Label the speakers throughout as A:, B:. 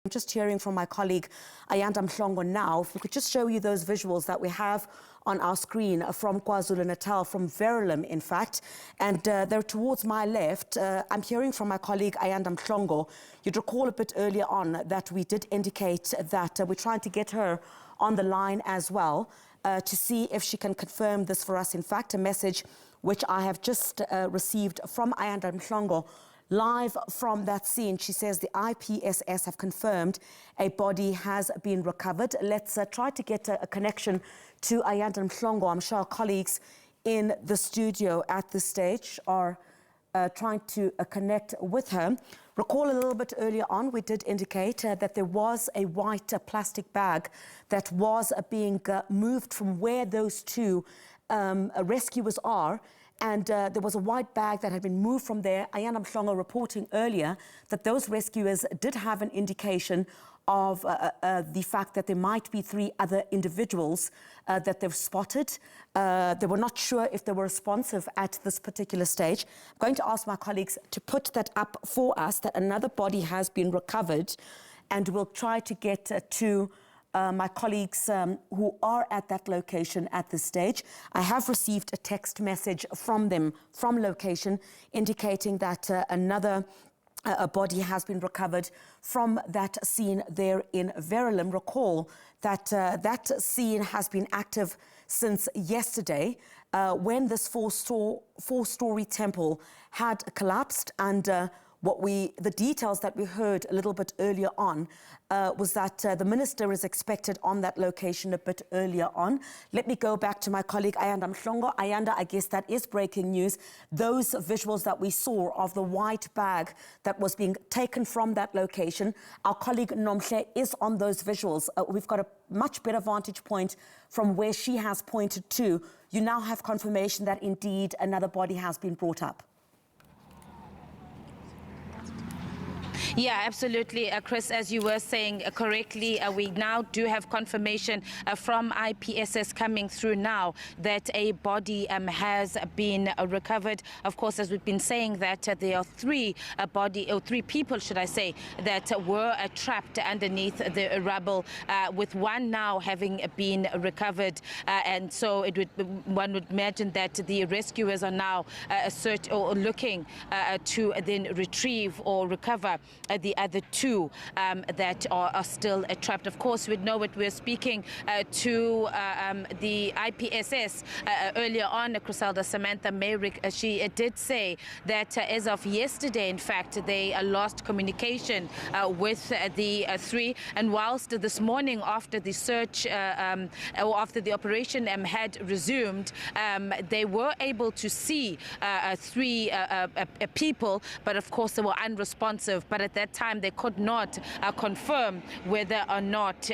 A: I'm just hearing from my colleague Ayanda Mhlongo now. If we could just show you those visuals that we have on our screen from KwaZulu-Natal, from Verulam, in fact. And they're towards my left. I'm hearing from my colleague Ayanda Mhlongo. You'd recall a bit earlier on that we did indicate that we're trying to get her on the line as well to see if she can confirm this for us. In fact, a message which I have just received from Ayanda Mhlongo, live from that scene. She says the IPSS have confirmed a body has been recovered. Let's try to get a connection to Ayanda Mhlongo. I'm sure our colleagues in the studio at this stage are trying to connect with her. Recall a little bit earlier on, we did indicate that there was a white plastic bag that was being moved from where those two rescuers are. And there was a white bag that had been moved from there. Ayanda Mhlongo reporting earlier that those rescuers did have an indication of the fact that there might be 3 other individuals that they've spotted. They were not sure if they were responsive at this particular stage. I'm going to ask my colleagues to put that up for us, that another body has been recovered, and we'll try to get to my colleagues who are at that location at this stage. I have received a text message from them from location indicating that another body has been recovered from that scene there in Verulam. Recall that that scene has been active since yesterday when this four-story temple had collapsed, and the details that we heard a little bit earlier on was that the minister is expected on that location a bit earlier on. Let me go back to my colleague Ayanda Mhlongo. Ayanda, I guess that is breaking news. Those visuals that we saw of the white bag that was being taken from that location, our colleague Nomhle is on those visuals. We've got a much better vantage point from where she has pointed to. You now have confirmation that indeed another body has been brought up.
B: Yeah, absolutely, Chris, as you were saying correctly, we now do have confirmation from IPSS coming through now that a body has been recovered. Of course, as we've been saying, that there are 3 people, should I say, that were trapped underneath the rubble, with 1 now having been recovered. And so one would imagine that the rescuers are now looking to then retrieve or recover the other 2 that are still trapped. Of course, we know what we're speaking to the IPSS earlier on, Criselda Samantha Mayrick. She did say that as of yesterday, in fact, they lost communication with the 3. And whilst this morning, after the search or after the operation had resumed, they were able to see 3 people, but of course they were unresponsive. But at that time they could not confirm whether or not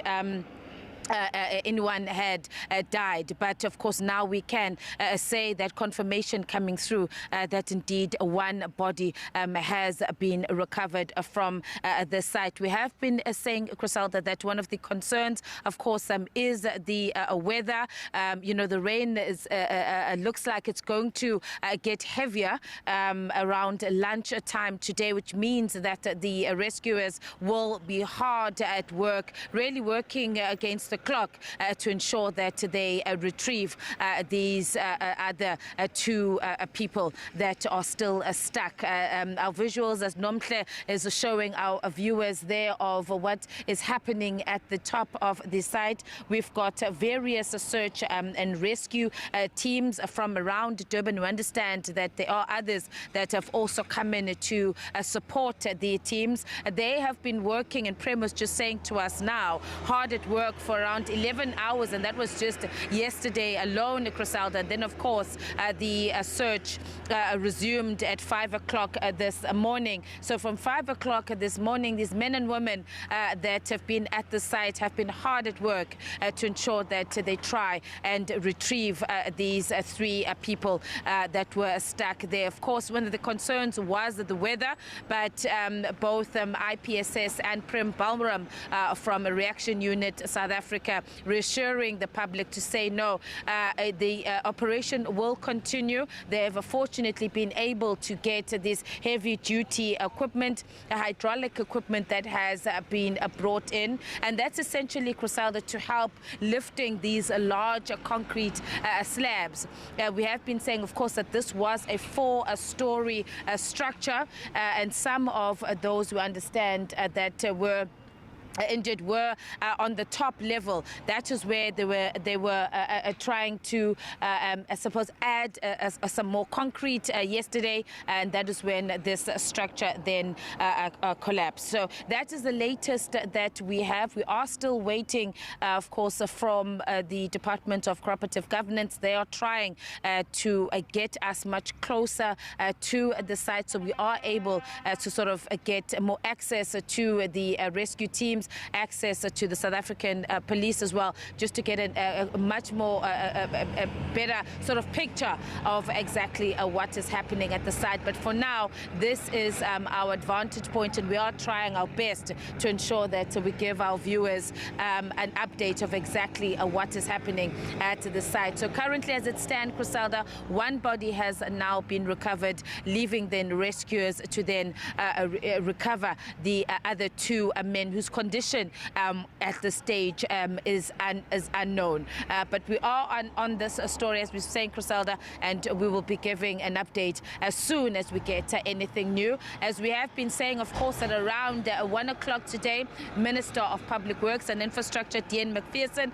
B: anyone had died. But of course now we can say that confirmation coming through that indeed 1 body has been recovered from the site. We have been saying, Criselda, that one of the concerns, of course, is the weather. The rain is looks like it's going to get heavier around lunchtime today, which means that the rescuers will be hard at work, really working against the clock to ensure that they retrieve these other 2 people that are still stuck. Our visuals, as Nomhle is showing our viewers there, of what is happening at the top of the site. We've got various search and rescue teams from around Durban. We understand that there are others that have also come in to support the teams. They have been working, and Prem was just saying to us now, hard at work for around 11 hours, and that was just yesterday alone, Criselda. And then, of course, the search resumed at 5 o'clock this morning. So from 5 o'clock this morning, these men and women that have been at the site have been hard at work to ensure that they try and retrieve these 3 people that were stuck there. Of course, one of the concerns was the weather, but both IPSS and Prem Balmaram from a reaction unit South Africa Africa, reassuring the public to say no, the operation will continue. They have fortunately been able to get this heavy-duty equipment, hydraulic equipment that has been brought in, and that's essentially, Criselda, to help lifting these large concrete slabs. We have been saying, of course, that this was a four-story structure, and some of those who understand that were injured were on the top level. That is where they were trying to, I suppose, add some more concrete yesterday, and that is when this structure then collapsed. So that is the latest that we have. We are still waiting, of course, from the Department of Cooperative Governance. They are trying to get us much closer to the site, so we are able to sort of get more access to the rescue teams, access to the South African police as well, just to get a much more a better sort of picture of exactly what is happening at the site. But for now, this is our advantage point, and we are trying our best to ensure that we give our viewers an update of exactly what is happening at the site. So currently, as it stands, Criselda, one body has now been recovered, leaving then rescuers to then recover the other two men whose condition at this stage is unknown. But we are on this story, as we're saying, Criselda, and we will be giving an update as soon as we get anything new. As we have been saying, of course, at around 1 o'clock today, Minister of Public Works and Infrastructure, Dean McPherson,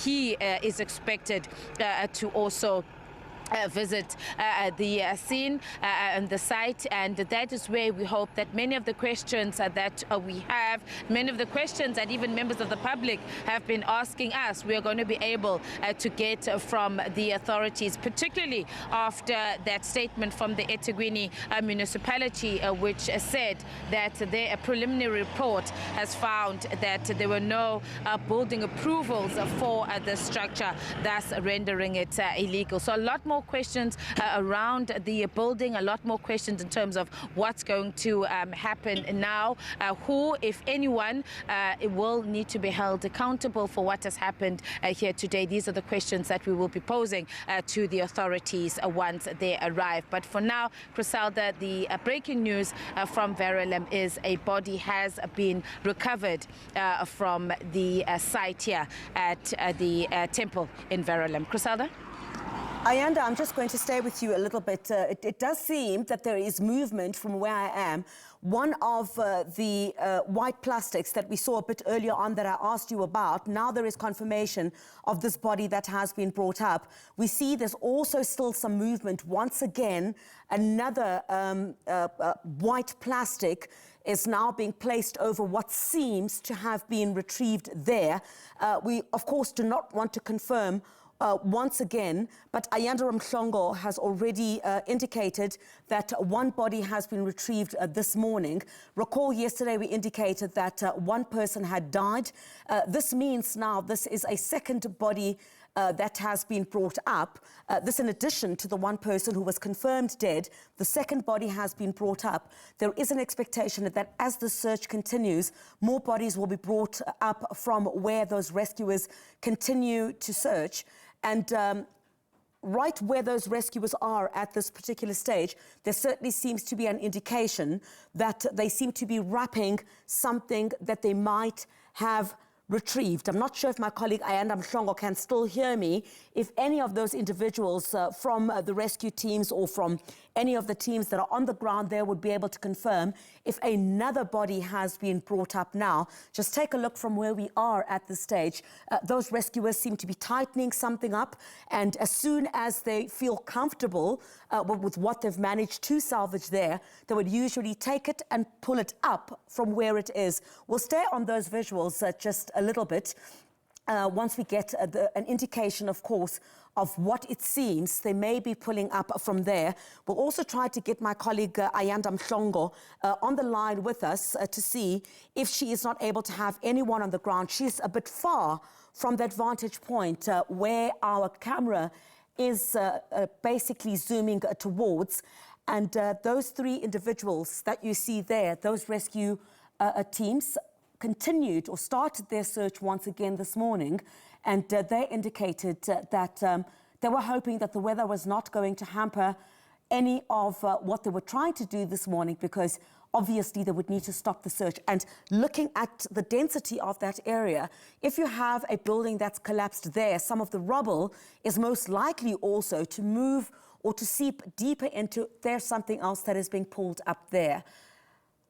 B: he is expected to also visit the scene and the site, and that is where we hope that many of the questions that we have, many of the questions that even members of the public have been asking us, we are going to be able to get from the authorities, particularly after that statement from the eThekwini municipality, which said that their preliminary report has found that there were no building approvals for the structure, thus rendering it illegal. So a lot more questions around the building, a lot more questions in terms of what's going to happen now, who, if anyone, will need to be held accountable for what has happened here today. These are the questions that we will be posing to the authorities once they arrive. But for now, Criselda, the breaking news from Verulam is a body has been recovered from the site here at the temple in Verulam. Criselda?
A: Ayanda, I'm just going to stay with you a little bit. It does seem that there is movement from where I am. One of the white plastics that we saw a bit earlier on that I asked you about, now there is confirmation of this body that has been brought up. We see there's also still some movement. Once again, another white plastic is now being placed over what seems to have been retrieved there. We, of course, do not want to confirm once again, but Ayanda Mhlongo has already indicated that one body has been retrieved this morning. Recall yesterday we indicated that one person had died. This means now this is a second body that has been brought up. This in addition to the one person who was confirmed dead. The second body has been brought up. There is an expectation that as the search continues, more bodies will be brought up from where those rescuers continue to search. And right where those rescuers are at this particular stage, there certainly seems to be an indication that they seem to be wrapping something that they might have retrieved. I'm not sure if my colleague Ayanda Mhlongo can still hear me. If any of those individuals from the rescue teams or from any of the teams that are on the ground there would be able to confirm if another body has been brought up now. Just take a look from where we are at this stage. Those rescuers seem to be tightening something up, and as soon as they feel comfortable with what they've managed to salvage there, they would usually take it and pull it up from where it is. We'll stay on those visuals just a little bit once we get an indication, of course, of what it seems they may be pulling up from there. We'll also try to get my colleague Ayanda Mhlongo on the line with us to see if she is not able to have anyone on the ground. She's a bit far from that vantage point where our camera is basically zooming towards. And those three individuals that you see there, those rescue teams, continued or started their search once again this morning, and they indicated that they were hoping that the weather was not going to hamper any of what they were trying to do this morning, because obviously they would need to stop the search. And looking at the density of that area, if you have a building that's collapsed there, some of the rubble is most likely also to move or to seep deeper into, there's something else that is being pulled up there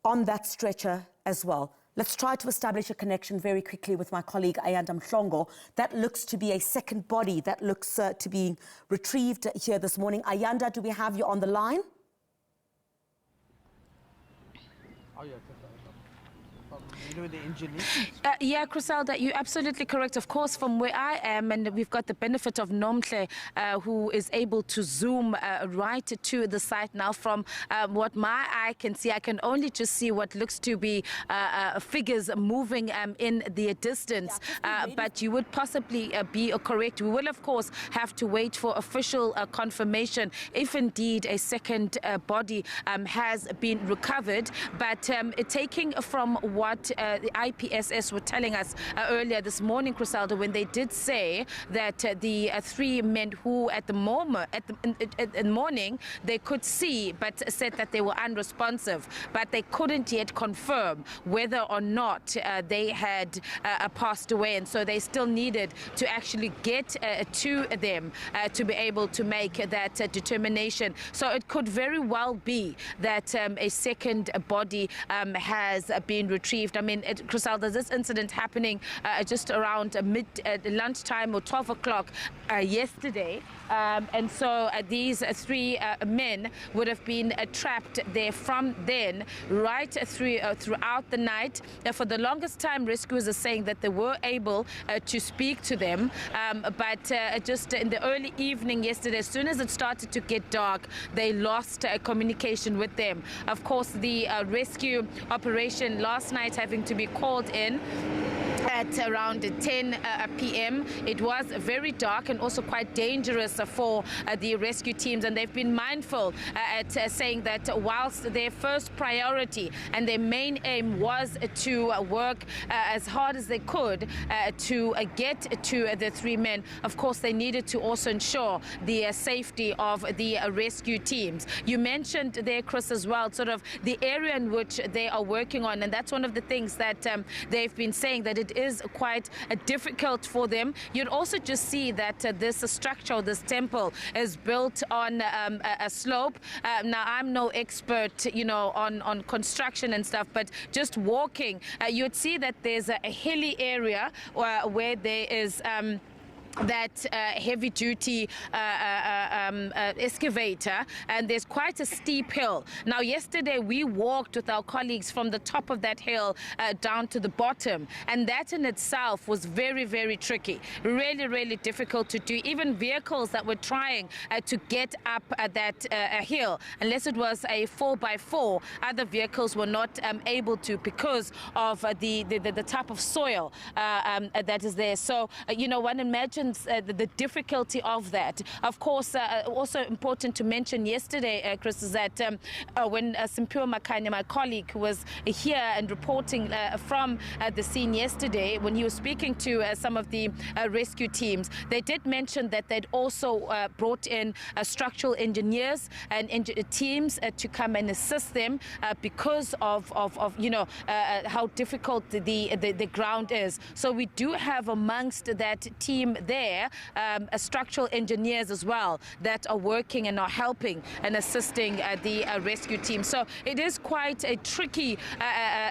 A: on that stretcher as well. Let's try to establish a connection very quickly with my colleague Ayanda Mhlongo. That looks to be a second body that looks to be retrieved here this morning. Ayanda, do we have you on the line?
C: Oh, yeah. The engineer?
B: Yeah, Criselda, you're absolutely correct. Of course, from where I am, and we've got the benefit of Nomhle, who is able to zoom right to the site now. From what my eye can see, I can only just see what looks to be figures moving in the distance. But you would possibly be correct. We will, of course, have to wait for official confirmation if indeed a second body has been recovered. But taking from what the IPSS were telling us earlier this morning, Criselda, when they did say that the three men who at the morning they could see, but said that they were unresponsive, but they couldn't yet confirm whether or not they had passed away, and so they still needed to actually get to them to be able to make that determination. So it could very well be that a second body has been retrieved. I mean, Criselda, this incident happening just around lunchtime or 12 o'clock yesterday. And so these three men would have been trapped there from then right throughout the night. For the longest time, rescuers are saying that they were able to speak to them. But just in the early evening yesterday, as soon as it started to get dark, they lost communication with them. Of course, the rescue operation last night having to be called in at around 10 p.m. It was very dark and also quite dangerous for the rescue teams, and they've been mindful at saying that whilst their first priority and their main aim was to work as hard as they could to get to the three men, of course they needed to also ensure the safety of the rescue teams. You mentioned there, Chris, as well, sort of the area in which they are working on, and that's one of the things that they've been saying, that it is quite difficult for them. You'd also just see that this structure, this temple, is built on a slope. Now, I'm no expert, you know, on construction and stuff, but just walking, you'd see that there's a hilly area where there is that heavy-duty excavator, and there's quite a steep hill. Now, yesterday we walked with our colleagues from the top of that hill down to the bottom, and that in itself was very, very tricky. Really, really difficult to do. Even vehicles that were trying to get up that hill, unless it was a 4x4, other vehicles were not able to, because of the type of soil that is there. So, you know, one imagines the difficulty of that. Of course, also important to mention yesterday, Chris, is that when Simpiwe Makanya, my colleague, who was here and reporting from the scene yesterday, when he was speaking to some of the rescue teams, they did mention that they'd also brought in structural engineers and teams to come and assist them because of you know, how difficult the ground is. So we do have amongst that team there structural engineers as well that are working and are helping and assisting the rescue team. So it is quite a tricky,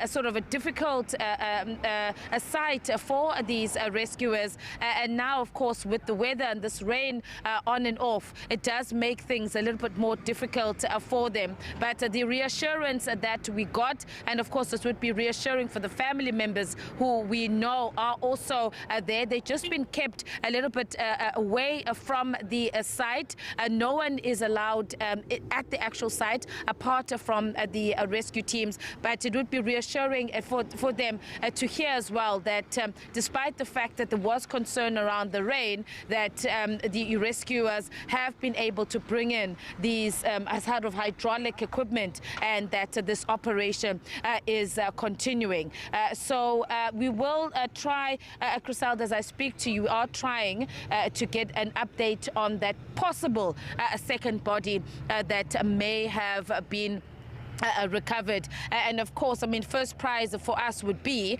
B: sort of a difficult a site for these rescuers. And now, of course, with the weather and this rain on and off, it does make things a little bit more difficult for them. But the reassurance that we got, and of course this would be reassuring for the family members who we know are also there, they've just been kept a little bit away from the site. No one is allowed at the actual site apart from the rescue teams, but it would be reassuring for them to hear as well that despite the fact that there was concern around the rain, that the rescuers have been able to bring in these sort of hydraulic equipment, and that this operation is continuing. So we will try, Griselda, as I speak to you, are trying to get an update on that possible second body that may have been recovered. And of course, I mean, first prize for us would be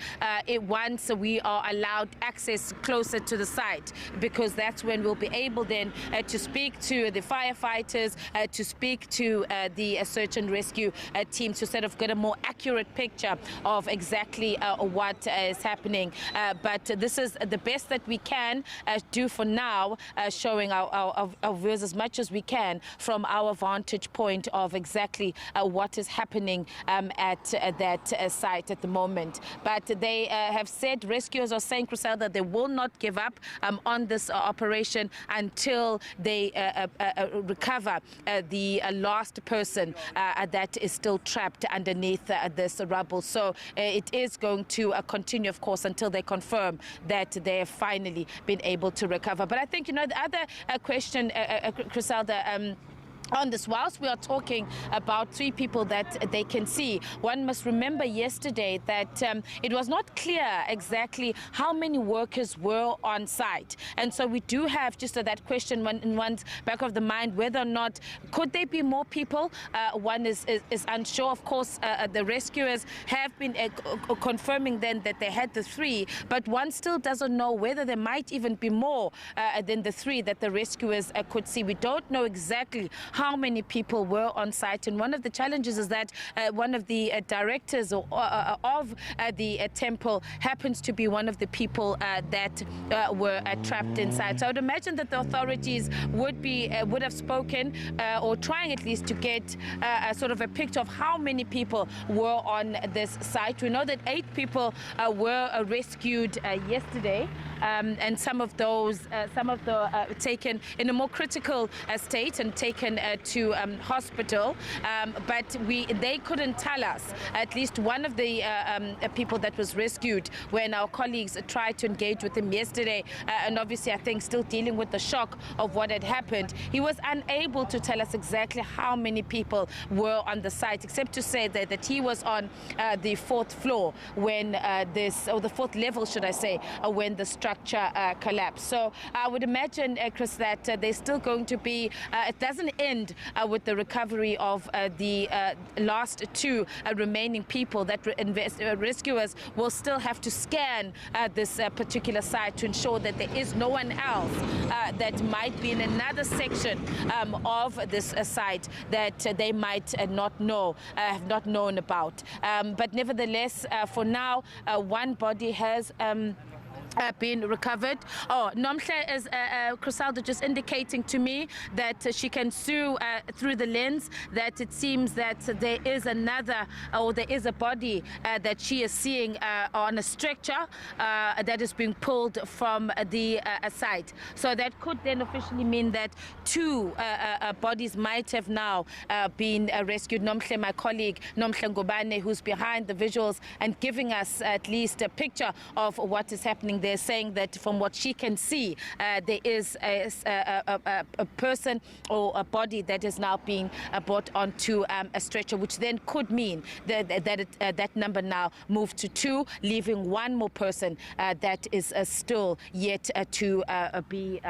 B: once we are allowed access closer to the site, because that's when we'll be able then to speak to the firefighters, to speak to the search and rescue team, to sort of get a more accurate picture of exactly what is happening. But this is the best that we can do for now, showing our viewers as much as we can from our vantage point of exactly what is happening at that site at the moment. But they have said, rescuers are saying, Griselda, that they will not give up on this operation until they recover the last person that is still trapped underneath this rubble. So it is going to continue, of course, until they confirm that they have finally been able to recover. But I think, you know, the other question, Griselda, on this, whilst we are talking about 3 people that they can see, one must remember yesterday that it was not clear exactly how many workers were on site. And so we do have just that question in one's back of the mind, whether or not could there be more people. One is unsure. Of course, the rescuers have been confirming then that they had the 3, but one still doesn't know whether there might even be more than the 3 that the rescuers could see. We don't know exactly how many people were on site. And one of the challenges is that one of the directors of the temple happens to be one of the people that were trapped inside. So I would imagine that the authorities would have spoken or trying at least to get a sort of a picture of how many people were on this site. We know that 8 people were rescued yesterday, and some of the taken in a more critical state and taken to hospital, but they couldn't tell us, at least one of the people that was rescued, when our colleagues tried to engage with him yesterday, and obviously I think still dealing with the shock of what had happened, he was unable to tell us exactly how many people were on the site, except to say that he was on the 4th floor when or the 4th level, should I say, when the structure collapsed. So I would imagine, Chris, that there's still going to be, it doesn't end with the recovery of the last 2 remaining people, that rescuers will still have to scan this particular site to ensure that there is no one else that might be in another section of this site that they might not know, have not known about. But nevertheless, for now, one body has been recovered. Oh, Nomhle is Griselda just indicating to me that she can sue through the lens, that it seems that there is another, or there is a body that she is seeing on a stretcher that is being pulled from the site. So that could then officially mean that 2 bodies might have now been rescued. Nomhle, my colleague, Nomhle Ngobane, who's behind the visuals and giving us at least a picture of what is happening. They're saying that from what she can see, there is a person or a body that is now being brought onto a stretcher, which then could mean that number now moved to 2, leaving 1 more person that is still yet to be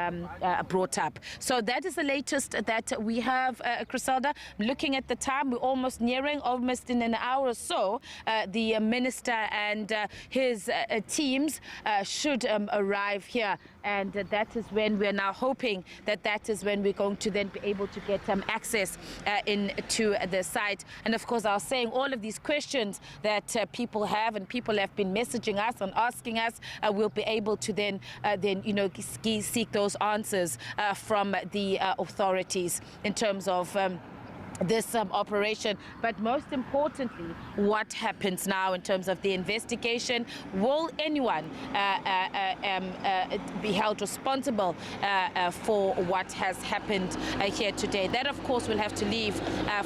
B: brought up. So that is the latest that we have, Griselda. Looking at the time, we're almost in an hour or so. The minister and his teams should arrive here, and that is when we're now hoping that is when we're going to then be able to get access into the site. And of course, I was saying all of these questions that people have, and people have been messaging us and asking us, we'll be able to then seek those answers from the authorities in terms of this operation, but most importantly, what happens now in terms of the investigation? Will anyone be held responsible for what has happened here today? That, of course, will have to leave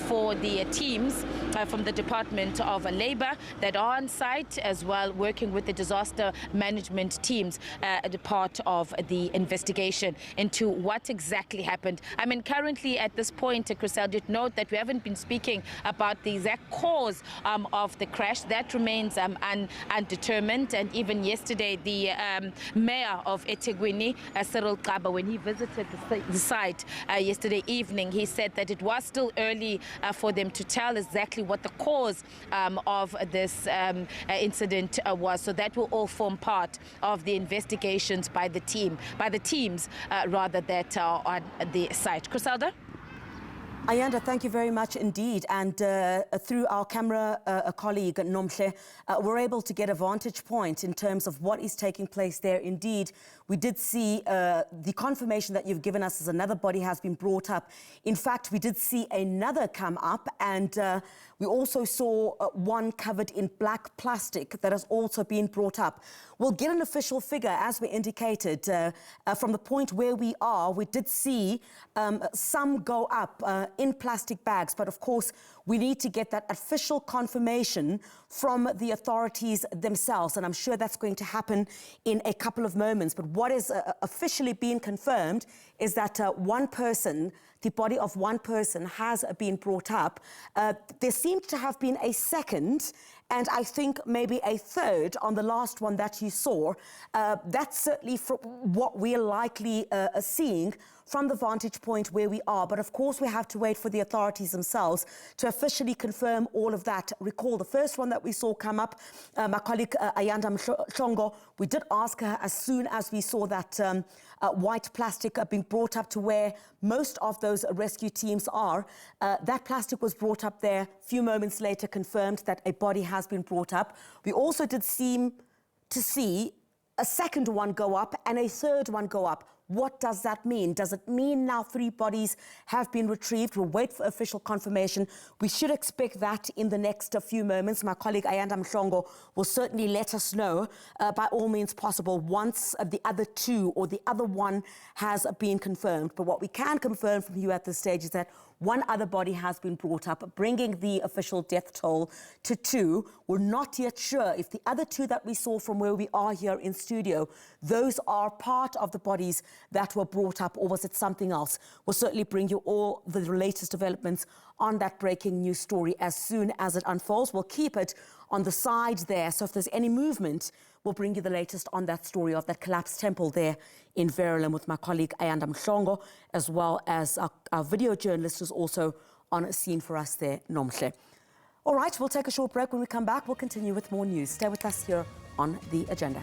B: for the teams from the Department of Labour that are on site, as well working with the disaster management teams, the part of the investigation into what exactly happened. I mean, currently at this point, Chriselle did note that we haven't been speaking about the exact cause of the crash. That remains undetermined. And even yesterday, the mayor of eThekwini, Cyril Kaba, when he visited the site yesterday evening, he said that it was still early for them to tell exactly what the cause of this incident was. So that will all form part of the investigations by the teams that are on the site. Criselda?
A: Ayanda, thank you very much indeed. And through our camera colleague, Nomhle, we're able to get a vantage point in terms of what is taking place there. Indeed, we did see the confirmation that you've given us as another body has been brought up. In fact, we did see another come up, and we also saw one covered in black plastic that has also been brought up. We'll get an official figure, as we indicated. From the point where we are, we did see some go up in plastic bags, but of course, we need to get that official confirmation from the authorities themselves, and I'm sure that's going to happen in a couple of moments. But what is officially being confirmed is that one person, the body of one person, has been brought up. There seems to have been a second, and I think maybe a third on the last one that you saw. That's certainly from what we're likely seeing from the vantage point where we are. But of course, we have to wait for the authorities themselves to officially confirm all of that. Recall the first one that we saw come up, my colleague Ayanda Mhlongo, we did ask her as soon as we saw that white plastic being brought up to where most of those rescue teams are. That plastic was brought up there. A few moments later, confirmed that a body has been brought up. We also did seem to see a second one go up and a third one go up. What does that mean? Does it mean now 3 bodies have been retrieved? We'll wait for official confirmation. We should expect that in the next few moments. My colleague Ayanda Mhlongo will certainly let us know by all means possible once the other 2 or the other one has been confirmed. But what we can confirm from you at this stage is that one other body has been brought up, bringing the official death toll to 2. We're not yet sure if the other 2 that we saw from where we are here in studio, those are part of the bodies that were brought up, or was it something else? We'll certainly bring you all the latest developments on that breaking news story as soon as it unfolds. We'll keep it on the side there, so if there's any movement, we'll bring you the latest on that story of that collapsed temple there in Verulam with my colleague Ayanda Mhlongo, as well as our video journalist who's also on a scene for us there, Nomhle. All right, we'll take a short break. When we come back, we'll continue with more news. Stay with us here on The Agenda.